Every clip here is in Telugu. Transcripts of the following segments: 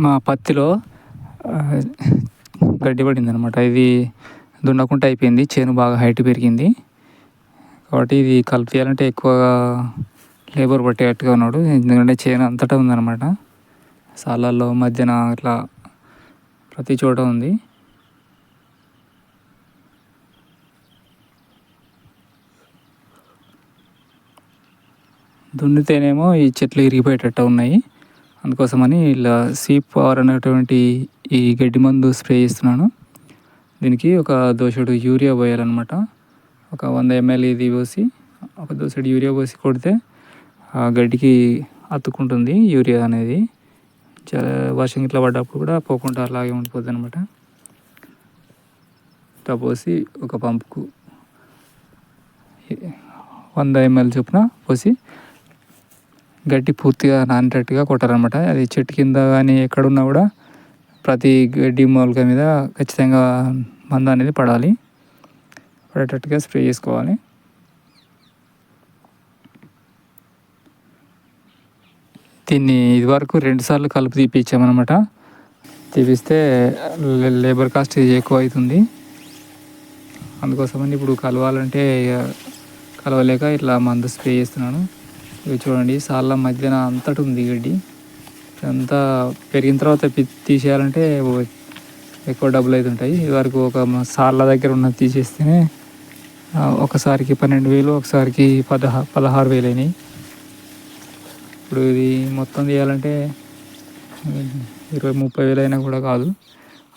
మా పత్తిలో గడ్డి పడింది అనమాట. ఇది దున్నకుంట అయిపోయింది. చేను బాగా హైట్ పెరిగింది కాబట్టి ఇది కలుపు తీయాలంటే ఎక్కువగా లేబర్ పట్టేటట్టుగా ఉన్నాడు. ఎందుకంటే చేను అంతటా ఉందన్నమాట. సాలల్లో మధ్యన ఇట్లా ప్రతి చోట ఉంది. దున్నితేనేమో ఈ చెట్లు ఇరిగిపోయేటట్టు ఉన్నాయి. అందుకోసమని ఇలా సీప్ పవర్ అనేటువంటి ఈ గడ్డి మందు స్ప్రే చేస్తున్నాను. దీనికి ఒక దోసెడు యూరియా పోయాలన్నమాట. ఒక 100 ml ఇది పోసి ఒక దోసెడు యూరియా పోసి కొడితే ఆ గడ్డికి అతుక్కుంటుంది యూరియా అనేది. వర్షం ఇట్లా పడ్డప్పుడు కూడా పోకుండా అలాగే ఉండిపోతుంది అనమాట. ఇట్లా పోసి ఒక పంపుకు 100 ml చొప్పున పోసి గడ్డి పూర్తిగా నానేటట్టుగా కొట్టాలన్నమాట. అది చెట్టు కింద కానీ ఎక్కడున్నా కూడా ప్రతి గడ్డి మూలక మీద ఖచ్చితంగా మందు అనేది పడేటట్టుగా స్ప్రే చేసుకోవాలి. దీన్ని ఇదివరకు 2 సార్లు కలుపు తీపిచ్చామన్నమాట. తీపిస్తే లేబర్ కాస్ట్ ఎక్కువ అవుతుంది. అందుకోసమని ఇప్పుడు కలవాలంటే కలవలేక ఇట్లా మందు స్ప్రే చేస్తున్నాను. ఇవి చూడండి, సాళ్ళ మధ్యన అంతటి ఉంది గడ్డి. అంతా పెరిగిన తర్వాత తీసేయాలంటే ఎక్కువ డబ్బులు అవుతుంటాయి. ఇదివరకు ఒక సాళ్ళ దగ్గర ఉన్నది తీసేస్తేనే ఒకసారికి 12,000, ఒకసారికి 16,000 అయినాయి. ఇప్పుడు ఇది మొత్తం తీయాలంటే 20,000-30,000 అయినా కూడా కాదు.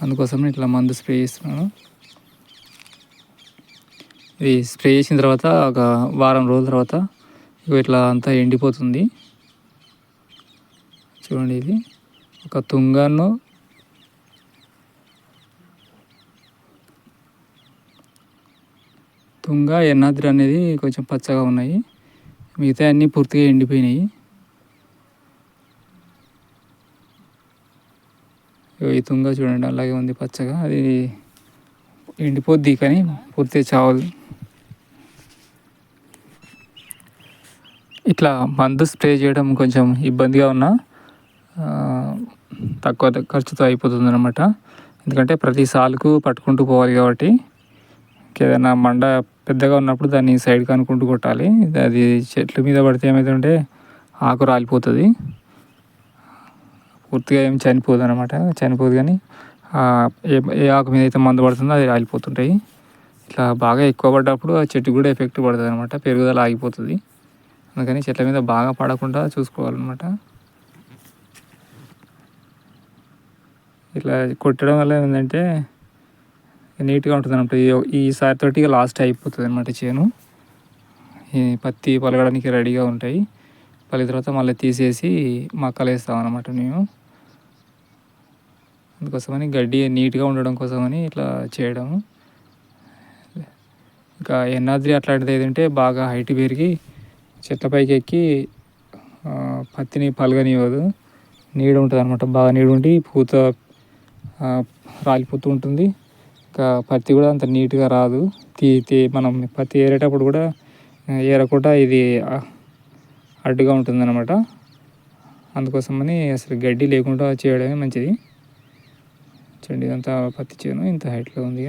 అందుకోసం ఇట్లా మందు స్ప్రే చేస్తున్నాను. ఇది స్ప్రే చేసిన తర్వాత ఒక వారం రోజుల తర్వాత ఇట్లా అంతా ఎండిపోతుంది. చూడండి, ఇది ఒక తుంగ ఎన్నాద్రి అనేది కొంచెం పచ్చగా ఉన్నాయి. మిగతా అన్నీ పూర్తిగా ఎండిపోయినాయి. ఈ తుంగ చూడండి అలాగే ఉంది పచ్చగా. అది ఎండిపోద్ది కానీ పూర్తిగా చావదు. ఇట్లా మందు స్ప్రే చేయడం కొంచెం ఇబ్బందిగా ఉన్నా తక్కువ ఖర్చుతో అయిపోతుంది అనమాట. ఎందుకంటే ప్రతి సాలుకు పట్టుకుంటూ పోవాలి కాబట్టి ఏదైనా మండ పెద్దగా ఉన్నప్పుడు దాన్ని సైడ్కి అనుకుంటూ కొట్టాలి. అది చెట్ల మీద పడితే ఏమవుతుందంటే ఆకు రాలిపోతుంది. పూర్తిగా ఏం చనిపోదు అనమాట. చనిపోదు కానీ ఏ ఆకు మీద అయితే మందు పడుతుందో అది రాలిపోతుంటాయి. ఇట్లా బాగా ఎక్కువ పడ్డప్పుడు ఆ చెట్టు కూడా ఎఫెక్ట్ పడుతుంది అనమాట. పెరుగుదల ఆగిపోతుంది. అందుకని చెట్ల మీద బాగా పడకుండా చూసుకోవాలన్నమాట. ఇట్లా కొట్టడం వల్ల ఏంటంటే నీట్గా ఉంటుంది అనమాట. ఈసారి తోటి లాస్ట్ అయిపోతుంది అనమాట చేను. ఈ పత్తి పలగడానికి రెడీగా ఉంటాయి. పలిన తర్వాత మళ్ళీ తీసేసి మొక్కలు వేస్తాం అనమాట మేము. అందుకోసమని గడ్డి నీట్గా ఉండడం కోసమని ఇట్లా చేయడము. ఇంకా ఎన్నాద్రి అట్లాంటిది ఏదంటే బాగా హైట్ పెరిగి చెట్ల పైకి ఎక్కి పత్తిని పలగనివ్వదు. నీడ ఉంటుంది అనమాట. బాగా నీడ ఉండి పూత రాలిపోతూ ఉంటుంది. ఇంకా పత్తి కూడా అంత నీట్గా రాదు. మనం పత్తి ఏరేటప్పుడు కూడా ఏరకుండా ఇది అడ్డుగా ఉంటుంది అనమాట. అందుకోసమని అసలు గడ్డి లేకుండా చేయడమే మంచిది. చూడండి, ఇదంతా పత్తి చేను ఇంత హైట్లో ఉంది.